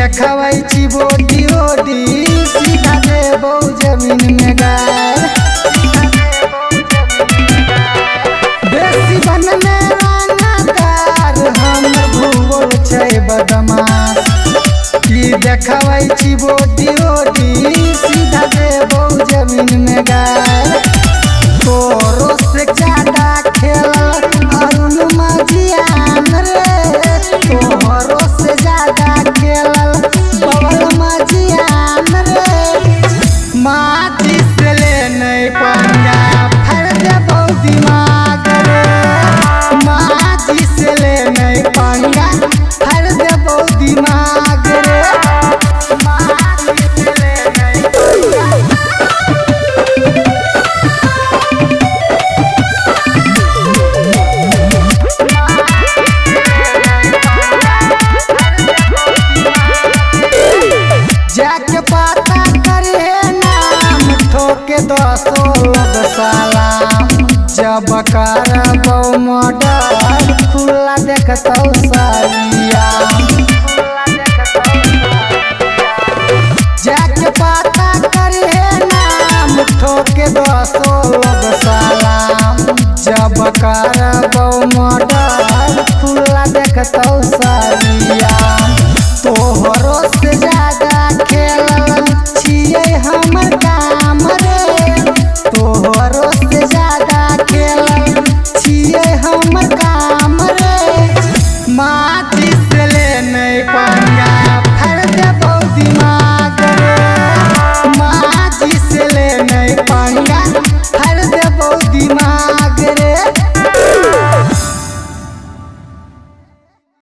देखबै छी बोटी ओटी सीधा देबौ जमीन में गाड़। बेसी बनने रंगदार हम भूगोल छै बदमाश। की देखबै छी बोटी ओटी सीधा देबौ जमीन में गाड़। तोरो से ज्यादा खेलल अरुण मजियान रे, तोरो से ज्यादा खेलल बबल मजियान रे। माटी से ले नहीं पंगा फर देबौ दिमाग रे, माटी से ले नहीं पंगा फर देबौ दिमाग रे, माटी से ले नहीं पंगा। जाके पता करे नाम ठोके 10 लोग सलाम। जब करबौ मर्डर खुला देखतौ सरिया। जाके पता करे नाम ठोके 10 लोग सलाम। जब करबौ मर्डर खुला देखतौ सरिया। तोहरो से ज्यादा खेलल छियै हमर गाँव